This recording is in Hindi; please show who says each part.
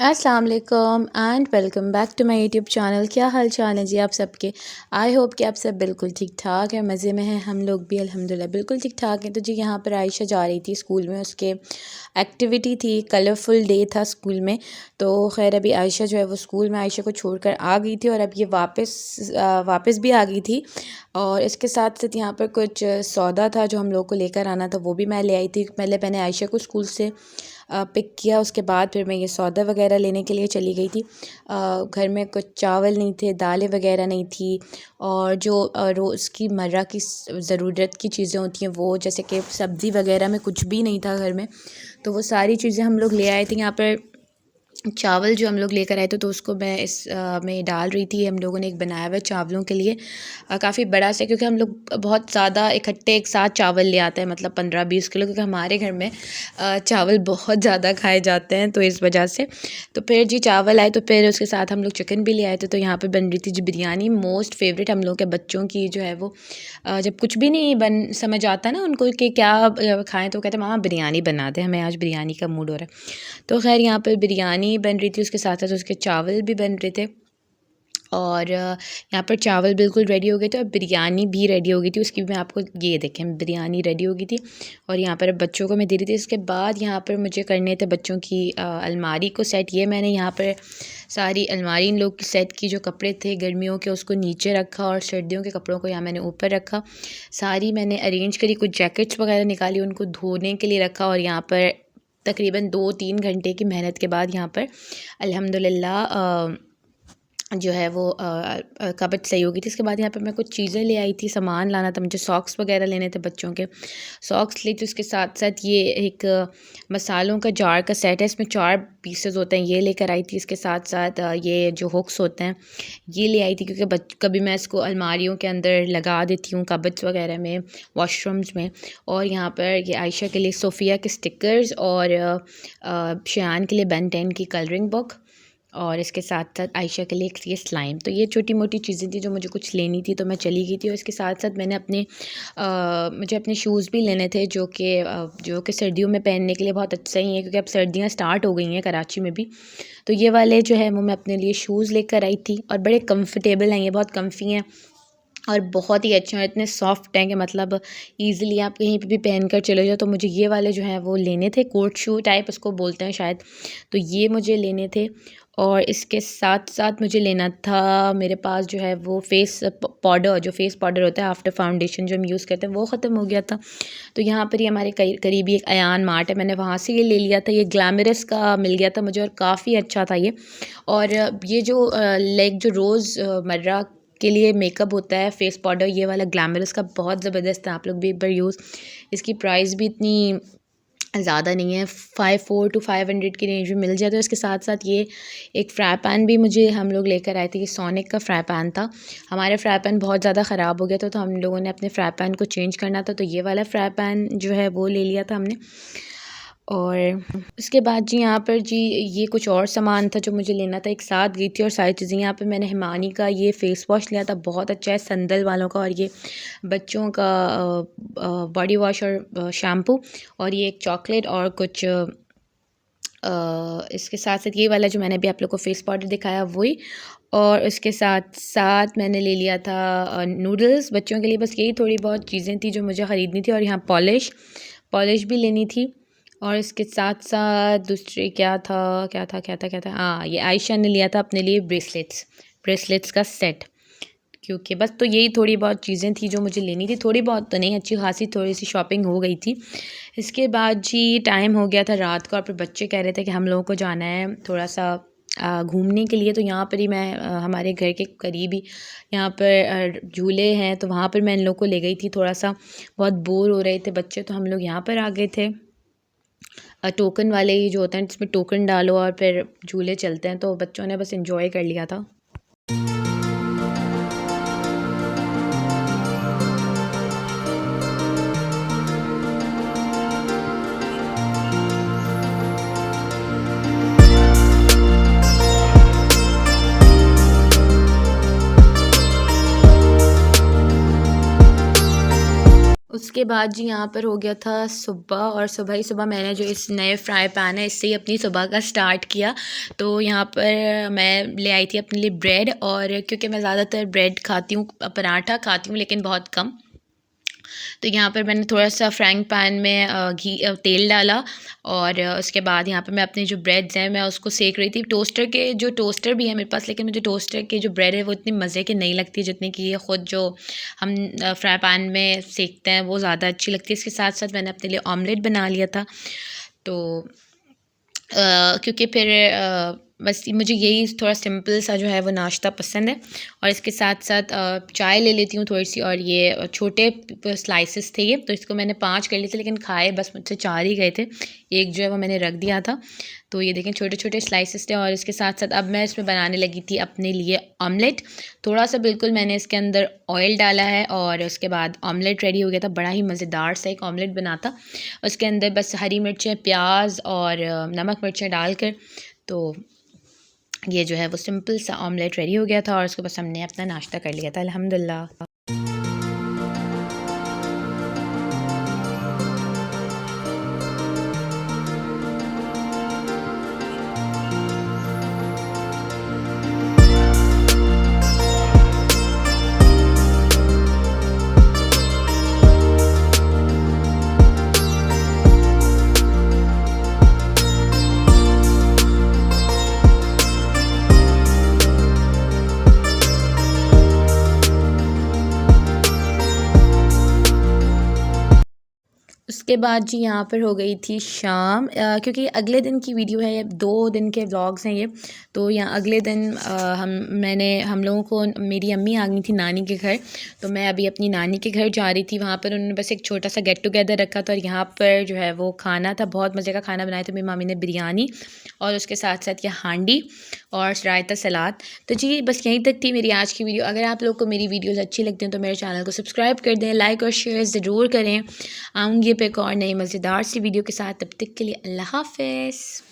Speaker 1: अस्सलाम वालेकुम and welcome back to my YouTube channel. क्या हाल चाल है जी आप सबके। आई होप कि आप सब बिल्कुल ठीक ठाक हैं, मज़े में हैं। हम लोग भी अल्हम्दुलिल्लाह बिल्कुल ठीक ठाक हैं। तो जी यहाँ पर आयशा जा रही थी स्कूल में, उसके एक्टिविटी थी, कलरफुल डे था स्कूल में। तो खैर अभी आयशा जो है वो स्कूल में आयशा को छोड़कर आ गई थी और अब ये वापस भी आ गई थी। और इसके साथ साथ यहाँ पर कुछ सौदा था जो हम लोग को लेकर आना था, वो भी मैं ले आई थी। पहले मैंने आयशा को स्कूल से पिक किया, उसके बाद फिर मैं ये सौदा वगैरह लेने के लिए चली गई थी। घर में कुछ चावल नहीं थे, दालें वगैरह नहीं थी, और जो रोज़ की मर्रा की ज़रूरत की चीज़ें होती हैं वो, जैसे कि सब्ज़ी वगैरह में कुछ भी नहीं था घर में। तो वो सारी चीज़ें हम लोग ले आए थे। यहाँ पर चावल जो हम लोग लेकर आए थे तो उसको मैं में डाल रही थी। हम लोगों ने एक बनाया हुआ चावलों के लिए काफ़ी बड़ा से, क्योंकि हम लोग बहुत ज़्यादा इकट्ठे एक साथ चावल ले आते हैं, मतलब 15-20 किलो, क्योंकि हमारे घर में चावल बहुत ज़्यादा खाए जाते हैं, तो इस वजह से। तो फिर जी चावल आए, तो फिर उसके साथ हम लोग चिकन भी ले आए थे। तो यहाँ पर बन रही थी जी बिरयानी, मोस्ट फेवरेट हम लोग के बच्चों की जो है वो। जब कुछ भी नहीं समझ आता ना उनको कि क्या खाएं, तो कहते हैं मामा बिरयानी बना दे, हमें आज बिरयानी का मूड हो रहा है। तो खैर यहाँ पर बिरयानी बन रही थी, उसके साथ साथ उसके चावल भी बन रहे थे। और यहाँ पर चावल बिल्कुल रेडी हो गए थे और बिरयानी भी रेडी हो गई थी। उसकी भी मैं आपको ये देखें, बिरयानी रेडी हो गई थी और यहाँ पर बच्चों को मैं दे रही थी। इसके बाद यहाँ पर मुझे करने थे बच्चों की अलमारी को सेट। ये मैंने यहाँ पर सारी अलमारी इन लोग की सेट की। जो कपड़े थे गर्मियों के उसको नीचे रखा और सर्दियों के कपड़ों को यहाँ मैंने ऊपर रखा। सारी मैंने अरेंज करी, कुछ जैकेट्स वगैरह निकाली, उनको धोने के लिए रखा। और यहाँ पर तकरीबन 2-3 घंटे की मेहनत के बाद यहाँ पर अल्हम्दुलिल्लाह जो है वो कबट सही हो गई थी। इसके बाद यहाँ पे मैं कुछ चीज़ें ले आई थी, सामान लाना था मुझे, सॉक्स वगैरह लेने थे बच्चों के, सॉक्स ली थी। उसके साथ साथ ये एक मसालों का जार का सेट है, इसमें 4 पीसेस होते हैं, ये लेकर आई थी। इसके साथ साथ ये जो हुक्स होते हैं ये ले आई थी, क्योंकि कभी मैं इसको अलमारियों के अंदर लगा देती हूँ, कबट्स वगैरह में, वॉशरूम्स में। और यहाँ पर ये आयशा के लिए सोफ़िया के स्टिकर्स और शयान के लिए बेन 10 की कलरिंग बुक, और इसके साथ साथ आयशा के लिए एक ये स्लाइम। तो ये छोटी मोटी चीज़ें थी जो मुझे कुछ लेनी थी, तो मैं चली गई थी। और इसके साथ साथ मैंने मुझे अपने शूज़ भी लेने थे, जो कि सर्दियों में पहनने के लिए बहुत अच्छा ही है, क्योंकि अब सर्दियाँ स्टार्ट हो गई हैं कराची में भी। तो ये वाले जो है वो मैं अपने लिए शूज़ लेकर आई थी, और बड़े कम्फ़र्टेबल हैं, ये बहुत कम्फ़ी हैं और बहुत ही अच्छे हैं, इतने सॉफ्ट हैं कि मतलब ईज़िली आप कहीं पे भी पहन कर चले जाओ। तो मुझे ये वाले जो हैं वो लेने थे, कोट शू टाइप उसको बोलते हैं शायद, तो ये मुझे लेने थे। और इसके साथ साथ मुझे लेना था, मेरे पास जो है वो फेस पाउडर, जो फेस पाउडर होता है आफ्टर फाउंडेशन जो हम यूज़ करते हैं, वो ख़त्म हो गया था। तो यहाँ पर ही हमारे करीबी एक अयान मार्ट है, मैंने वहाँ से ये ले लिया था। ये ग्लैमरस का मिल गया था मुझे और काफ़ी अच्छा था ये। और ये जो लाइक जो रोज़ मर्रा के लिए मेकअप होता है, फेस पाउडर, ये वाला ग्लैमरस का बहुत ज़बरदस्त है, आप लोग भी एक बार यूज़। इसकी प्राइस भी इतनी ज़्यादा नहीं है, 4 to 500 की रेंज में मिल जाता है। इसके साथ साथ ये एक फ्राई पैन भी मुझे हम लोग लेकर आए थे, ये सोनिक का फ्राई पैन था। हमारा फ्राई पैन बहुत ज़्यादा ख़राब हो गया था, तो हम लोगों ने अपने फ्राई पैन को चेंज करना था, तो ये वाला फ्राई पैन जो है वो ले लिया था हमने। और उसके बाद जी यहाँ पर जी ये कुछ और सामान था जो मुझे लेना था, एक साथ गई थी और सारी चीज़ें। यहाँ पे मैंने हिमानी का ये फ़ेस वॉश लिया था, बहुत अच्छा है, संदल वालों का। और ये बच्चों का बॉडी वॉश और शैम्पू, और ये एक चॉकलेट और कुछ इसके साथ साथ ये वाला जो मैंने अभी आप लोग को फ़ेस पाउडर दिखाया वही। और इसके साथ साथ मैंने ले लिया था नूडल्स बच्चों के लिए। बस यही थोड़ी बहुत चीज़ें थी जो मुझे ख़रीदनी थी। और यहाँ पॉलिश भी लेनी थी। और इसके साथ साथ दूसरे क्या था, हाँ, ये आयशा ने लिया था अपने लिए ब्रेसलेट्स का सेट, क्योंकि बस तो यही थोड़ी बहुत चीज़ें थी जो मुझे लेनी थी। थोड़ी बहुत तो नहीं, अच्छी खासी थोड़ी सी शॉपिंग हो गई थी। इसके बाद जी टाइम हो गया था रात को, और फिर बच्चे कह रहे थे कि हम लोगों को जाना है थोड़ा सा घूमने के लिए। तो यहाँ पर ही मैं हमारे घर के करीब ही यहाँ पर झूले हैं, तो वहाँ पर मैं इन लोग को ले गई थी। थोड़ा सा बहुत बोर हो रहे थे बच्चे, तो हम लोग यहाँ पर आ गए थे। टोकन वाले ही जो होते हैं जिसमें टोकन डालो और फिर झूले चलते हैं, तो बच्चों ने बस एंजॉय कर लिया था। उसके बाद जी यहाँ पर हो गया था सुबह, और सुबह ही सुबह मैंने जो इस नए फ्राई पैन है इससे ही अपनी सुबह का स्टार्ट किया। तो यहाँ पर मैं ले आई थी अपने लिए ब्रेड, और क्योंकि मैं ज़्यादातर ब्रेड खाती हूँ, पराठा खाती हूँ लेकिन बहुत कम, तो यहाँ पर मैंने थोड़ा सा फ्राइंग पैन में तेल डाला, और उसके बाद यहाँ पर मैं अपने जो ब्रेड्स हैं मैं उसको सेक रही थी। टोस्टर भी है मेरे पास, लेकिन मुझे टोस्टर के जो ब्रेड है वो इतनी मज़े की नहीं लगती जितनी कि ये ख़ुद जो हम फ्राई पैन में सेकते हैं वो ज़्यादा अच्छी लगती है। इसके साथ साथ मैंने अपने लिए ऑमलेट बना लिया था। तो क्योंकि फिर बस मुझे यही थोड़ा सिंपल सा जो है वो नाश्ता पसंद है, और इसके साथ साथ चाय ले लेती हूँ थोड़ी सी। और ये छोटे स्लाइसेस थे ये, तो इसको मैंने 5 कर लिए थे, लेकिन खाए बस मुझसे 4 ही गए थे। एक जो है वो मैंने रख दिया था। तो ये देखें छोटे छोटे स्लाइसेस थे। और इसके साथ साथ अब मैं इसमें बनाने लगी थी अपने लिए ऑमलेट। थोड़ा सा बिल्कुल मैंने इसके अंदर ऑयल डाला है, और उसके बाद ऑमलेट रेडी हो गया था। बड़ा ही मज़ेदार सा एक ऑमलेट बना था। उसके अंदर बस हरी मिर्चें, प्याज और नमक मिर्चें डालकर, तो ये जो है वो सिंपल सा ऑमलेट रेडी हो गया था, और उसके बस हमने अपना नाश्ता कर लिया था अल्हम्दुलिल्लाह। उसके बाद जी यहाँ पर हो गई थी शाम, क्योंकि अगले दिन की वीडियो है, ये 2 दिन के व्लॉग्स हैं ये। तो यहाँ अगले दिन हम लोगों को मेरी अम्मी आ गई थी नानी के घर। तो मैं अभी अपनी नानी के घर जा रही थी। वहाँ पर उन्होंने बस एक छोटा सा गेट टुगेदर रखा था, और यहाँ पर जो है वो खाना था, बहुत मज़े का खाना बनाया था। मेरी मामी ने बिरयानी, और उसके साथ साथ ये हांडी और रायता सलाद। तो जी बस यहीं तक थी मेरी आज की वीडियो। अगर आप लोग को मेरी वीडियोज़ अच्छी लगती हैं तो मेरे चैनल को सब्सक्राइब कर दें, लाइक और शेयर ज़रूर करें। आऊँगी एक और नई मज़ेदार सी वीडियो के साथ, तब तक के लिए अल्लाह हाफ़िज़।